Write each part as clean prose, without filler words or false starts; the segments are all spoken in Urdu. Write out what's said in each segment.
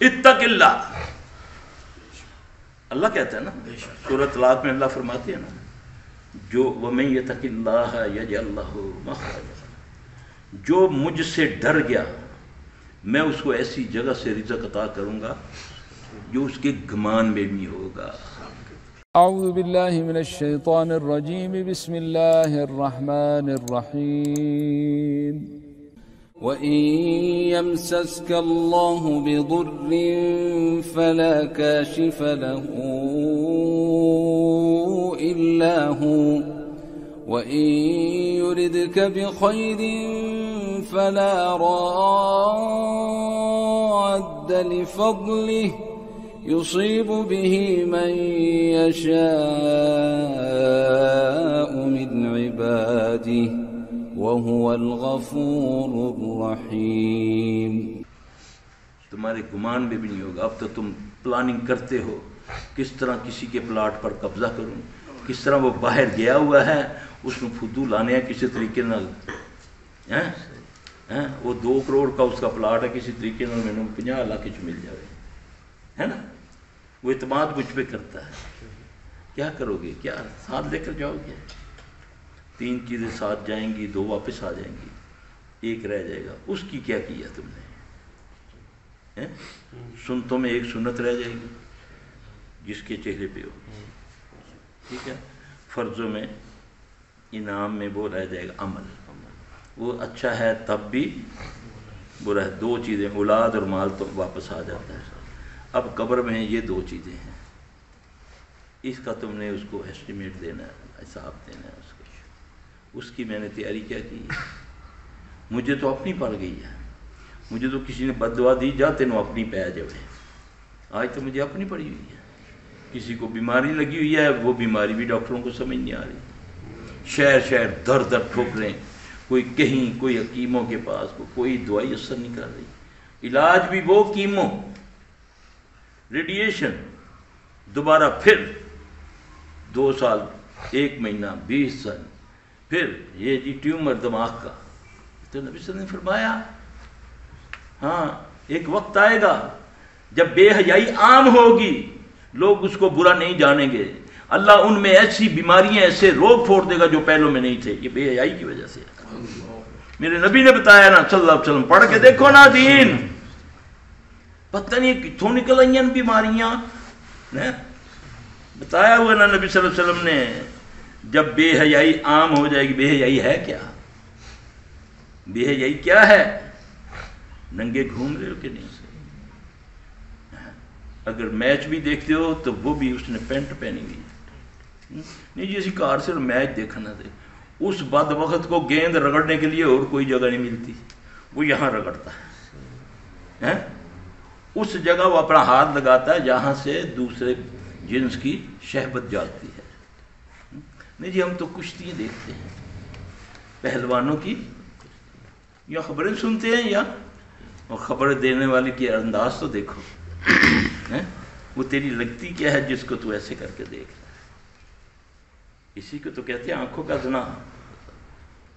اتق اللہ، اللہ کہتا ہے نا سورۃ طلاق میں، اللہ فرماتے ہیں نا جو وَمَن يَتَقِ اللَّهَ يَجْعَل لَّهُ مَخْرَجًا، جو مجھ سے ڈر گیا میں اس کو ایسی جگہ سے رزق عطا کروں گا جو اس کے گمان میں بھی ہوگا۔ اعوذ باللہ من الشیطان الرجیم، بسم اللہ الرحمن الرحیم۔ وَإِن يَمْسَسْكَ اللَّهُ بِضُرٍّ فَلَا كَاشِفَ لَهُ إِلَّا هُوَ وَإِن يُرِدْكَ بِخَيْرٍ فَلَا رَادَّ لِفَضْلِهِ يُصِيبُ بِهِ مَن يَشَاءُ مِنْ عِبَادِهِ وَهُوَ الْغَفُورُ الرَّحِيمُ۔ تمہارے گمان میں بھی نہیں ہوگا۔ اب تو تم پلاننگ کرتے ہو کس طرح کسی کے پلاٹ پر قبضہ کروں، کس طرح وہ باہر گیا ہوا ہے، اس میں فدو لانے ہیں کسی طریقے نال، وہ 2 کروڑ کا اس کا پلاٹ ہے، کسی طریقے نال میں 50 لاکھ مل جائے، ہے نا؟ وہ اعتماد مجھ پہ کرتا ہے۔ کیا کرو گے؟ کیا ساتھ لے کر جاؤ گے؟ 3 چیزیں ساتھ جائیں گی، 2 واپس آ جائیں گی، 1 رہ جائے گا۔ اس کی کیا کیا تم نے؟ سنتوں میں 1 سنت رہ جائے گی جس کے چہرے پہ ہو، ٹھیک ہے؟ فرضوں میں، انعام میں وہ رہ جائے گا عمل، وہ اچھا ہے تب بھی برا ہے۔ 2 چیزیں اولاد اور مال تو واپس آ جاتا ہے۔ اب قبر میں یہ 2 چیزیں ہیں، اس کا تم نے اس کو ایسٹیمیٹ دینا ہے، حساب دینا ہے اس کو۔ اس کی میں نے تیاری کیا کی ہے؟ مجھے تو اپنی پڑ گئی ہے، مجھے تو کسی نے بد دعا دی جا تینوں اپنی پہ جائے، آج تو مجھے اپنی پڑی ہوئی ہے۔ کسی کو بیماری لگی ہوئی ہے، وہ بیماری بھی ڈاکٹروں کو سمجھ نہیں آ رہی، شہر شہر در در ٹھوکریں، کوئی کہیں، کوئی حکیموں کے پاس، کوئی دوائی اثر نہیں کر رہی، علاج بھی وہ کیمو، ریڈیشن، دوبارہ پھر 2 سال، 1 مہینہ، 20 سال، پھر یہ جی ٹیومر دماغ کا۔ تو نبی صلی اللہ علیہ وسلم نے فرمایا ہاں ایک وقت آئے گا جب بے حیائی عام ہوگی، لوگ اس کو برا نہیں جانیں گے، اللہ ان میں ایسی بیماریاں، ایسے روگ پھوڑ دے گا جو پہلوں میں نہیں تھے، یہ بے حیائی کی وجہ سے۔ میرے نبی نے بتایا نا صلی اللہ علیہ وسلم، پڑھ کے دیکھو نا دین، پتہ نہیں کتوں نکل آئی ہیں بیماریاں، بتایا ہوا نا نبی صلی اللہ علیہ وسلم نے۔ جب بے حیائی عام ہو جائے گی، بے حیائی ہے کیا؟ بے حیائی کیا ہے؟ ننگے گھوم رہے ہو کہ نہیں؟ اگر میچ بھی دیکھتے ہو تو وہ بھی اس نے پینٹ پہنی ہوئی، نہیں جی اسی کار سے میچ دیکھنا دے، اس بد وقت کو گیند رگڑنے کے لیے اور کوئی جگہ نہیں ملتی، وہ یہاں رگڑتا ہے، اس جگہ وہ اپنا ہاتھ لگاتا ہے جہاں سے دوسرے جنس کی شہوت جاگتی ہے۔ نہیں جی ہم تو کشتی دیکھتے ہیں پہلوانوں کی، یا خبریں سنتے ہیں، یا خبر دینے والے کی انداز تو دیکھو، وہ تیری لگتی کیا ہے جس کو تو ایسے کر کے دیکھ رہا ہے؟ اسی کو تو کہتے ہیں آنکھوں کا زنا،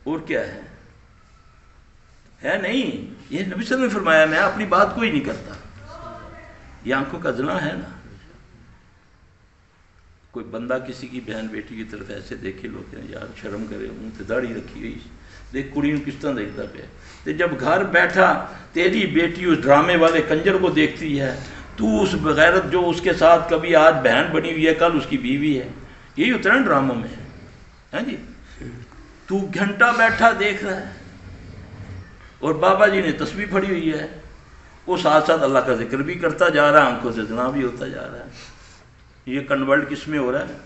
اور کیا ہے نہیں؟ یہ نبی صلی اللہ علیہ وسلم نے فرمایا، میں اپنی بات کوئی نہیں کرتا، یہ آنکھوں کا زنا ہے نا۔ کوئی بندہ کسی کی بہن بیٹی کی طرف ایسے دیکھے، لوگ کہیں یار شرم کرے، منہ تے داڑھی رکھی ہوئی، دیکھ کڑی کس طرح دیکھتا پیا، تو جب گھر بیٹھا تیری بیٹی اس ڈرامے والے کنجر کو دیکھتی ہے، تو اس بغیرت جو اس کے ساتھ کبھی آج بہن بنی ہوئی ہے کل اس کی بیوی ہے، یہی ہوتا ہے نا ڈراموں میں، ہاں جی؟ تو گھنٹہ بیٹھا دیکھ رہا ہے، اور بابا جی نے تسبیح پڑھی ہوئی ہے، وہ ساتھ ساتھ اللہ کا ذکر بھی کرتا جا رہا ہے، آنکھوں سے زنا بھی ہوتا جا رہا ہے۔ یہ کنورٹ کس میں ہو رہا ہے؟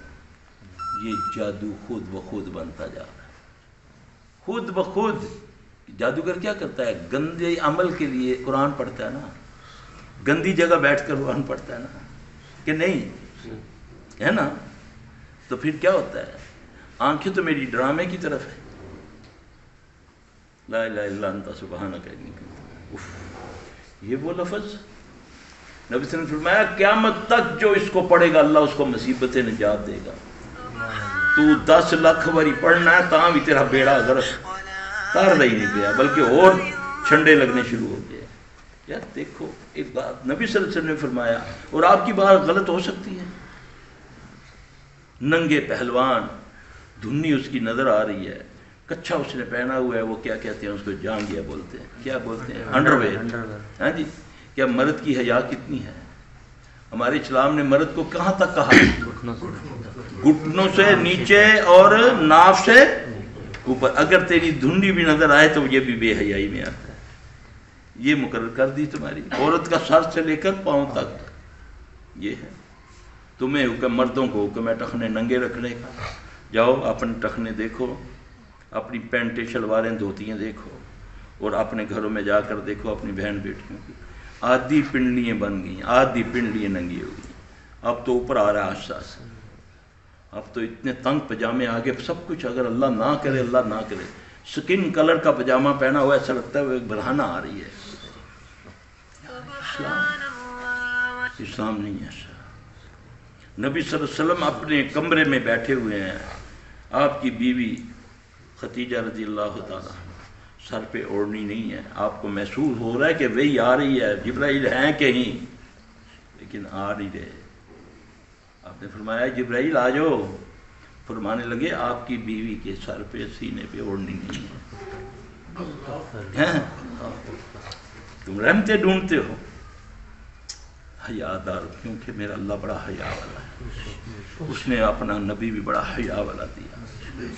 یہ جادو خود بخود بنتا جا رہا ہے، خود بخود۔ جادوگر کیا کرتا ہے؟ گندے عمل کے لیے قرآن پڑھتا ہے نا، گندی جگہ بیٹھ کر قرآن پڑھتا ہے نا، کہ نہیں ہے نا؟ تو پھر کیا ہوتا ہے؟ آنکھیں تو میری ڈرامے کی طرف ہے، لا الہ الا انت سبحانک انی کنت۔ یہ وہ لفظ نبی صلی اللہ علیہ وسلم نے فرمایا قیامت تک جو اس کو پڑھے گا اللہ اس کو مصیبت نجات دے گا۔ تو 10 لاکھ باری پڑھنا ہے تاں بھی تیرا بیڑا غرق، تار نہیں پیا، بلکہ اور چھنڈے لگنے شروع ہو گئے۔ یار دیکھو ایک بات نبی صلی اللہ علیہ وسلم نے فرمایا، اور آپ کی بات غلط ہو سکتی ہے، ننگے پہلوان، دھنی اس کی نظر آ رہی ہے، کچھا اس نے پہنا ہوا ہے، وہ کیا کہتے ہیں اس کو، جانگیا بولتے ہیں، کیا بولتے ہیں، انڈر ویئر، ہاں جی، کیا مرد کی حیا کتنی ہے؟ ہمارے اسلام نے مرد کو کہاں تک کہا؟ گھٹنوں سے نیچے اور ناف سے اوپر، اگر تیری دھنی بھی نظر آئے تو یہ بھی بے حیائی میں آتا ہے، یہ مقرر کر دی تمہاری عورت کا سر سے لے کر پاؤں تک یہ ہے۔ تمہیں حکم، مردوں کو حکم ہے ٹخنے ننگے رکھنے کا، جاؤ اپنے ٹخنے دیکھو، اپنی پینٹیں شلواریں دھوتیاں دیکھو، اور اپنے گھروں میں جا کر دیکھو اپنی بہن بیٹیوں کی، آدھی پنڈلیاں بن گئیں، آدھی پنڈلیاں ننگی ہو گئی، اب تو اوپر آ رہا ہے آہستہ آہستہ، اب تو اتنے تنگ پجامے آگے، سب کچھ، اگر اللہ نہ کرے، اللہ نہ کرے، سکن کلر کا پجامہ پہنا ہوا ایسا لگتا ہے وہ ایک برہنہ آ رہی ہے۔ اسلام نہیں ہے ایسا۔ نبی صلی اللہ علیہ وسلم اپنے کمرے میں بیٹھے ہوئے ہیں، آپ کی بیوی خدیجہ رضی اللہ تعالیٰ سر پہ اوڑھنی نہیں ہے، آپ کو محسوس ہو رہا ہے کہ وہی آ رہی ہے، جبرائیل ہیں کہیں، لیکن آ نہیں رہے۔ آپ نے فرمایا جبرائیل آ جاؤ، فرمانے لگے آپ کی بیوی کے سر پہ، سینے پہ اوڑھنی نہیں ہے، تم رحمتیں ڈھونڈتے ہو، حیا دار، کیونکہ میرا اللہ بڑا حیا والا ہے، اس نے اپنا نبی بھی بڑا حیا والا دیا۔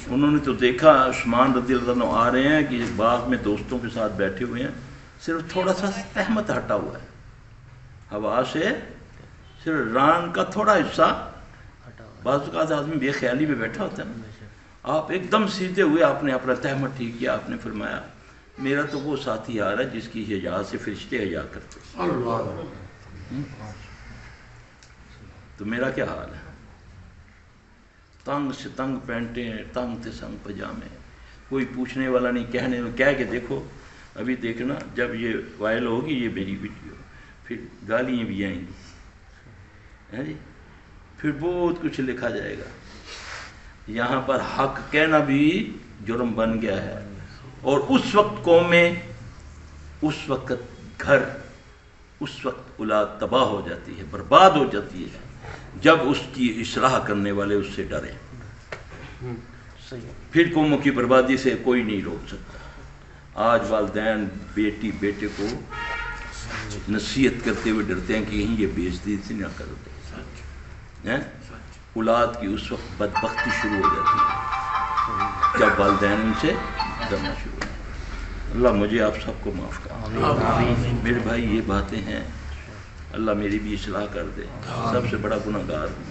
انہوں نے تو دیکھا عثمان رضی اللہ عنہ آ رہے ہیں کہ باغ میں دوستوں کے ساتھ بیٹھے ہوئے ہیں، صرف تھوڑا سا تہمت ہٹا ہوا ہے، ہوا سے صرف ران کا تھوڑا حصہ، بعض اوقات آدمی بے خیالی میں بیٹھا ہوتا ہے نا، آپ ایک دم سیدھے ہوئے، آپ نے اپنا تہمت ٹھیک کیا، آپ نے فرمایا میرا تو وہ ساتھی آ رہا ہے جس کی حیا سے فرشتے حیا کرتے، تو میرا کیا حال ہے؟ تنگ سے تنگ پینٹیں، تنگ سے تنگ پجامے، کوئی پوچھنے والا نہیں، کہنے کہہ کے دیکھو، ابھی دیکھنا جب یہ وائرل ہوگی یہ میری ویڈیو، پھر گالیاں بھی آئیں گی، جی پھر بہت کچھ لکھا جائے گا، یہاں پر حق کہنا بھی جرم بن گیا ہے، اور اس وقت قومیں، اس وقت گھر، اس وقت اولاد تباہ ہو جاتی ہے، برباد ہو جاتی ہے، جب اس کی اصلاح کرنے والے اس سے ڈرے، پھر قوموں کی بربادی سے کوئی نہیں روک سکتا۔ آج والدین بیٹی بیٹے کو نصیحت کرتے ہوئے ڈرتے ہیں کہ کہیں یہ بے عزتی نہ کر دے، اولاد کی اس وقت بدبختی شروع ہو جاتی ہے جب والدین ان سے ڈرنا شروع ہو جاتے ہیں۔ اللہ مجھے آپ سب کو معاف کر، میرے بھائی یہ باتیں ہیں، اللہ میری بھی اصلاح کر دے، سب سے بڑا گناہ گار ہوں،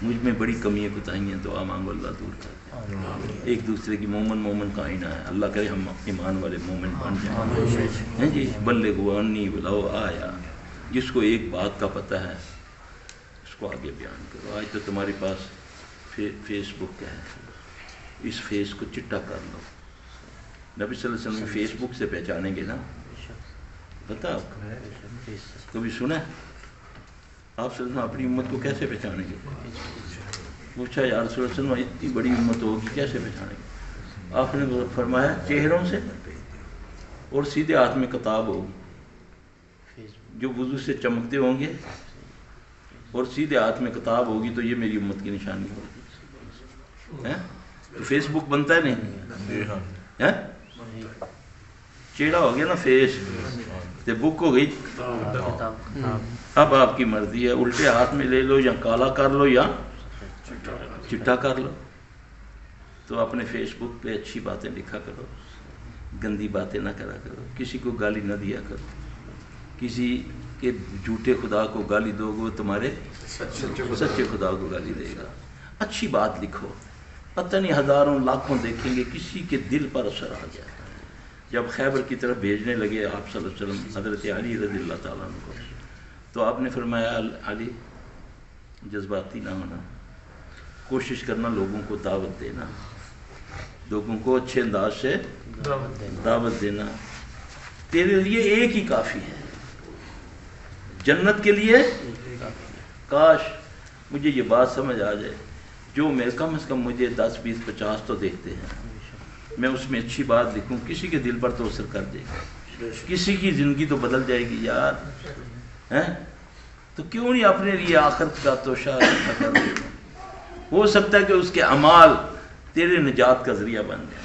مجھ میں بڑی کمیاں کوتاہیاں، دعا مانگو اللہ دور کر دے، ایک دوسرے کی مومن کا آئینہ ہے، اللہ کرے ہم ایمان والے مومن بن جائیں، جی بلغوا انی ولو آیا، جس کو ایک بات کا پتہ ہے اس کو آگے بیان کرو۔ آج تو تمہارے پاس فیس بک ہے، اس فیس کو چٹا کر لو، نبی صلی اللہ علیہ وسلم فیس بک سے پہچانیں گے نا، پتا آپ کو کبھی سنا ہے آپ صلی اللہ علیہ وسلم اپنی امت کو کیسے پہچانیں گے؟ پوچھا یا رسول اللہ صلی اللہ علیہ وسلم اتنی بڑی امت ہوگی کیسے پہچانیں گے؟ آپ نے فرمایا چہروں سے، اور سیدھے ہاتھ میں کتاب ہوگی، جو وضو سے چمکتے ہوں گے اور سیدھے ہاتھ میں کتاب ہوگی تو یہ میری امت کی نشانی ہوگی۔ تو فیس بک بنتا ہے نہیں، چہرہ ہو گیا نا فیس، تے بک ہو گئی، اب آپ کی مرضی ہے، الٹے ہاتھ میں لے لو یا کالا کر لو یا چٹا کر لو۔ تو اپنے فیس بک پہ اچھی باتیں لکھا کرو، گندی باتیں نہ کرا کرو، کسی کو گالی نہ دیا کرو، کسی کے جھوٹے خدا کو گالی دو گے وہ تمہارے سچے خدا کو گالی دے گا۔ اچھی بات لکھو، پتہ نہیں ہزاروں لاکھوں دیکھیں گے، کسی کے دل پر اثر آ جائے۔ جب خیبر کی طرف بھیجنے لگے آپ صلی اللہ علیہ وسلم حضرت علی رضی اللہ تعالیٰ عنہ کو، تو آپ نے فرمایا علی جذباتی نہ ہونا، کوشش کرنا لوگوں کو دعوت دینا، لوگوں کو اچھے انداز سے دعوت دینا، تیرے لیے ایک ہی کافی ہے، جنت کے لیے کاش مجھے یہ بات سمجھ آ جائے، جو میں کم از کم مجھے 10 20 50 تو دیکھتے ہیں، میں اس میں اچھی بات لکھوں، کسی کے دل پر تو اثر کر دے گا۔ کسی کی زندگی تو بدل جائے گی یار، ہیں؟ تو کیوں نہیں اپنے لیے آخرت کا توشہ رکھا کر دے؟ ہو سکتا ہے کہ اس کے اعمال تیرے نجات کا ذریعہ بن جائے،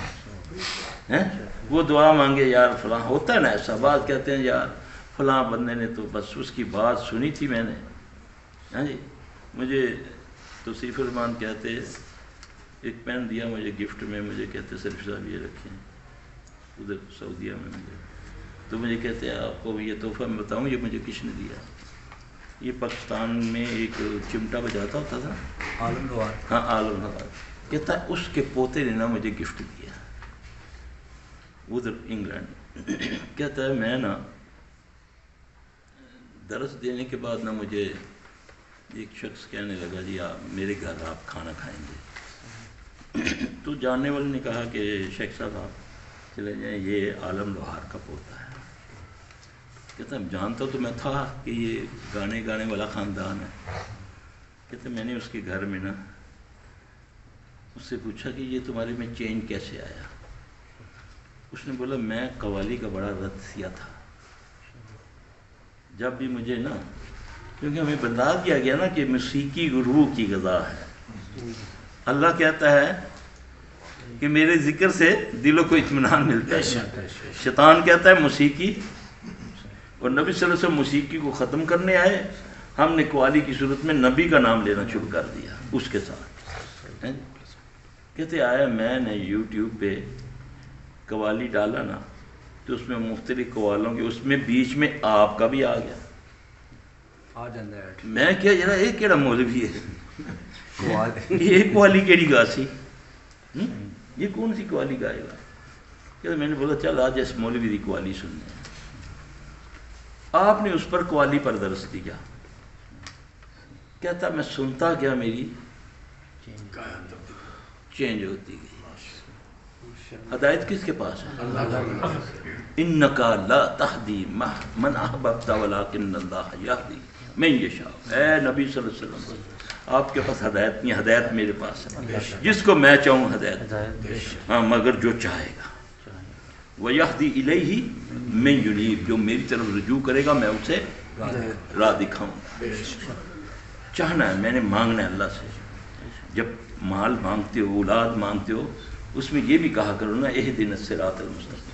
ہیں؟ وہ دعا مانگے یار فلاں، ہوتا ہے نا ایسا، بات کہتے ہیں یار فلاں بندے نے تو بس اس کی بات سنی تھی میں نے، ہاں جی مجھے توصیف الرحمان کہتے ایک پین دیا مجھے گفٹ میں، مجھے کہتے صرف صاحب یہ رکھیں ادھر سعودیہ میں مجھے، تو مجھے کہتے ہیں آپ کو یہ تحفہ میں بتاؤں یہ مجھے کس نے دیا؟ یہ پاکستان میں ایک چمٹا بجاتا ہوتا تھا عالم لوہار، ہاں عالم لوہار، کہتا ہے اس کے پوتے نے نا مجھے گفٹ دیا ادھر انگلینڈ، کہتا ہے میں نا درس دینے کے بعد نا مجھے ایک شخص کہنے لگا جی آپ میرے گھر آپ کھانا کھائیں گے، تو جاننے والے نے کہا کہ شیخ صاحب آپ چلے جائیں، یہ عالم لوہار کا پوتا ہے۔ کہتا جانتا تو میں تھا کہ یہ گانے والا خاندان ہے، کہتے میں نے اس کے گھر میں نا اس سے پوچھا کہ یہ تمہارے میں چینج کیسے آیا؟ اس نے بولا میں قوالی کا بڑا رت تھا، جب بھی مجھے نا، کیونکہ ہمیں بتا دیا گیا نا کہ موسیقی روح کی غذا ہے، اللہ کہتا ہے کہ میرے ذکر سے دلوں کو اطمینان ملتا ہے، شیطان کہتا ہے موسیقی، اور نبی صلی اللہ علیہ وسلم موسیقی کو ختم کرنے آئے، ہم نے قوالی کی صورت میں نبی کا نام لینا شروع کر دیا اس کے ساتھ۔ کہتے آیا میں نے یوٹیوب پہ قوالی ڈالا نا تو اس میں مختلف قوالوں کے اس میں بیچ میں آپ کا بھی آ گیا، آ جاندہ ہے میں کیا ذرا یہ کیڑا مولوی ہے، یہ قوالی کیڑی گا سی، یہ کون سی قوالی گائے گا؟ کہ میں نے بولا چل آج اس مولوی دی قوالی سننے، آپ نے اس پر قوالی پر درس دیا، کہتا میں سنتا گیا میری چینج ہوتی گئی۔ ہدایت کس کے پاس ہے؟ انکا لا تہدی من احببت ولکن اللہ یہدی من یشاء، اے نبی صلی اللہ علیہ وسلم آپ کے پاس ہدایت نہیں، ہدایت میرے پاس ہے، جس کو میں چاہوں ہدایت، ہاں مگر جو چاہے گا، وَيَهْدِي إِلَيْهِ مَن يُنِيبُ، جو میری طرف رجوع کرے گا میں اسے راہ دکھاؤں۔ چاہنا ہے، میں نے مانگنا ہے اللہ سے، جب مال مانگتے ہو، اولاد مانگتے ہو، اس میں یہ بھی کہا کرو نا اہدنا الصراط المستقیم،